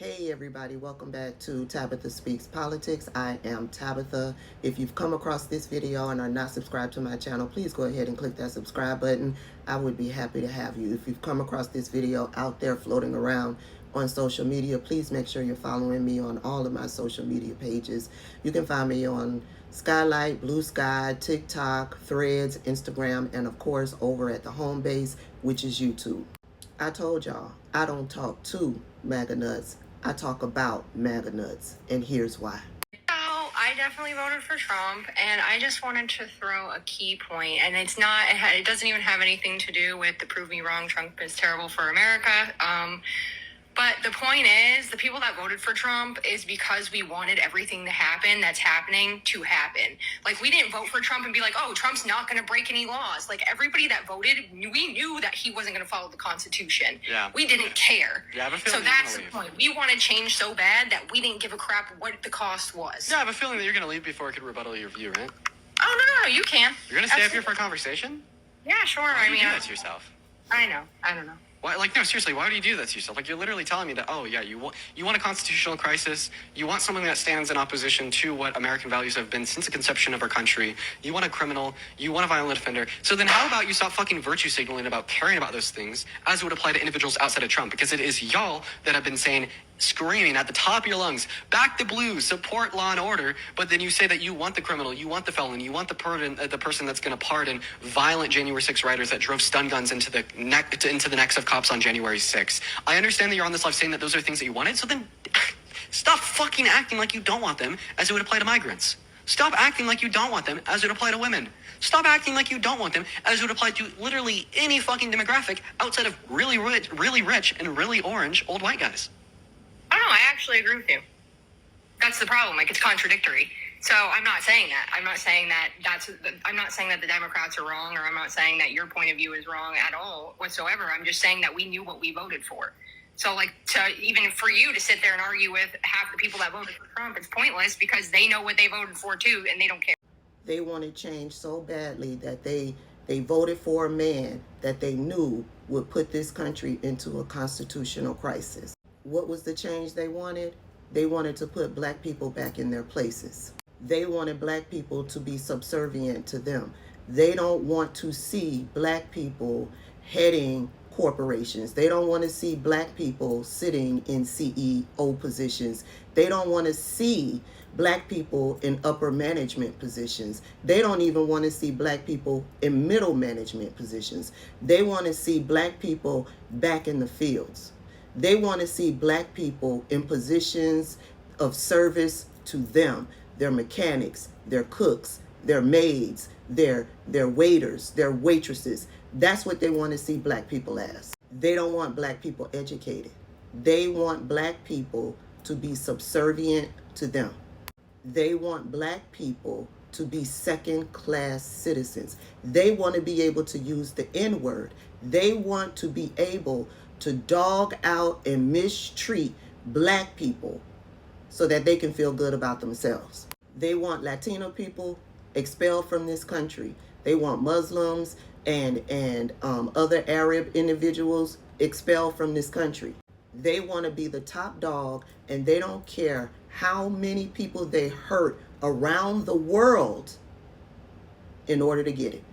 Hey everybody, welcome back to Tabitha Speaks Politics. I am Tabitha. If you've come across this video and are not subscribed to my channel, please go ahead and click that subscribe button. I would be happy to have you. If you've come across this video out there floating around on social media, please make sure you're following me on all of my social media pages. You can find me on Skylight, Blue Sky, TikTok, Threads, Instagram, and of course over at the home base, which is YouTube. I told y'all, I don't talk to MagaNuts. I talk about MagaNuts, and here's why. So I definitely voted for Trump, and I just wanted to throw a key point, and it doesn't even have anything to do with the prove me wrong, Trump is terrible for America. But the point is, the people that voted for Trump is because we wanted everything to happen that's happening to happen. Like, we didn't vote for Trump and be like, oh, Trump's not going to break any laws. Like, everybody that voted, we knew that he wasn't going to follow the Constitution. Yeah. We didn't care. Yeah, I have a so feeling that's the point. We wanted change so bad that we didn't give a crap what the cost was. Yeah, I have a feeling that you're going to leave before I could rebuttal your view, right? Oh, no, you can. You're going to stay up here for a conversation? Yeah, sure. Why do you do I that to yourself? I know. I don't know. Why, no, seriously, why do you do that to yourself? Like, you're literally telling me that, oh, yeah, you want a constitutional crisis. You want someone that stands in opposition to what American values have been since the conception of our country. You want a criminal. You want a violent offender. So then how about you stop fucking virtue signaling about caring about those things as it would apply to individuals outside of Trump? Because it is y'all that have been saying, screaming at the top of your lungs, back the blues, support law and order, but then you say that you want the criminal, you want the felon, you want the person that's going to pardon violent January 6 rioters that drove stun guns into the necks of cops on January 6. I understand that you're on this live saying that those are things that you wanted, so then stop fucking acting like you don't want them as it would apply to migrants. Stop acting like you don't want them as it would apply to women. Stop acting like you don't want them as it would apply to literally any fucking demographic outside of really rich and really orange old white guys. I don't know. I actually agree with you. That's the problem. Like, it's contradictory. So I'm not saying that. I'm not saying that the Democrats are wrong, or I'm not saying that your point of view is wrong at all whatsoever. I'm just saying that we knew what we voted for. So, like, even for you to sit there and argue with half the people that voted for Trump, it's pointless because they know what they voted for too, and they don't care. They wanted change so badly that they voted for a man that they knew would put this country into a constitutional crisis. What was the change they wanted? They wanted to put black people back in their places. They wanted black people to be subservient to them. They don't want to see black people heading corporations. They don't want to see black people sitting in CEO positions. They don't want to see black people in upper management positions. They don't even want to see black people in middle management positions. They want to see black people back in the fields. They want to see black people in positions of service to them. Their mechanics, their cooks, their maids, their waiters, their waitresses. That's what they want to see black people as. They don't want black people educated. They want black people to be subservient to them. They want black people to be second-class citizens. They want to be able to use the N-word. They want to be able to dog out and mistreat black people so that they can feel good about themselves. They want Latino people expelled from this country. They want Muslims and other Arab individuals expelled from this country. They want to be the top dog, and they don't care how many people they hurt around the world in order to get it.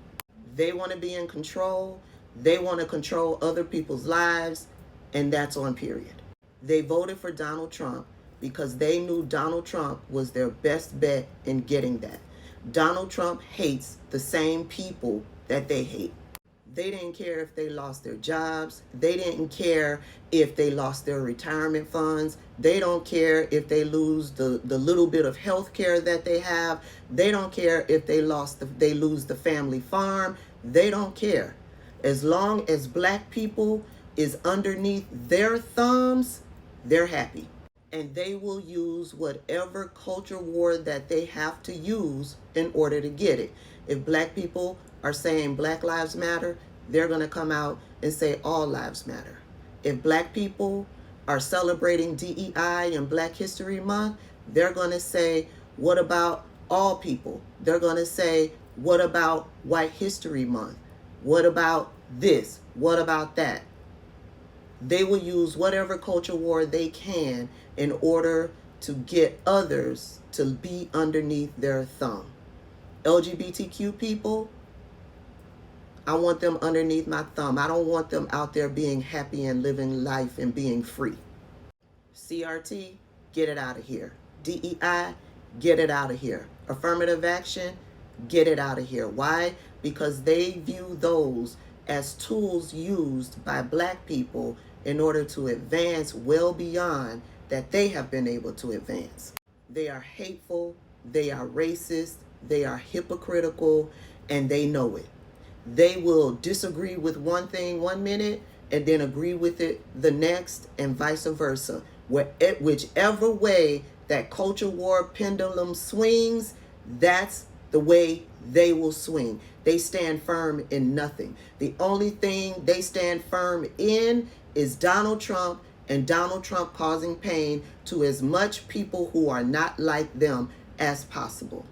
They want to be in control. They want to control other people's lives, and that's on period. They voted for Donald Trump because they knew Donald Trump was their best bet in getting that. Donald Trump hates the same people that they hate. They didn't care if they lost their jobs. They didn't care if they lost their retirement funds. They don't care if they lose the little bit of health care that they have. They don't care if they lose the family farm. They don't care. As long as black people is underneath their thumbs, they're happy. And they will use whatever culture war that they have to use in order to get it. If black people are saying Black Lives Matter, they're going to come out and say all lives matter. If black people are celebrating DEI and Black History Month, they're going to say, what about all people? They're going to say, what about White History Month? What about this? What about that? They will use whatever culture war they can in order to get others to be underneath their thumb. LGBTQ people, I want them underneath my thumb. I don't want them out there being happy and living life and being free. CRT, get it out of here. DEI, get it out of here. Affirmative action, get it out of here. Why? Because they view those as tools used by black people in order to advance well beyond that they have been able to advance. They are hateful, they are racist, they are hypocritical, and they know it. They will disagree with one thing 1 minute and then agree with it the next, and vice versa. Whichever way that culture war pendulum swings, that's the way they will swing. They stand firm in nothing. The only thing they stand firm in is Donald Trump, and Donald Trump causing pain to as much people who are not like them as possible.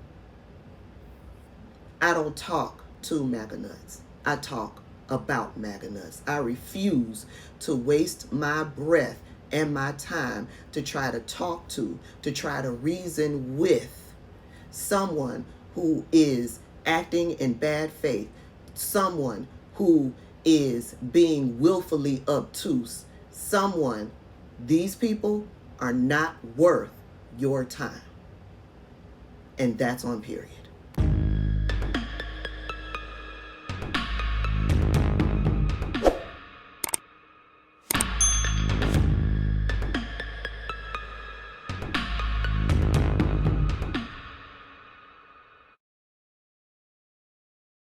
I don't talk to MagaNuts. I talk about MagaNuts. I refuse to waste my breath and my time to try to talk to try to reason with someone who is acting in bad faith, someone who is being willfully obtuse, these people are not worth your time. And that's on period.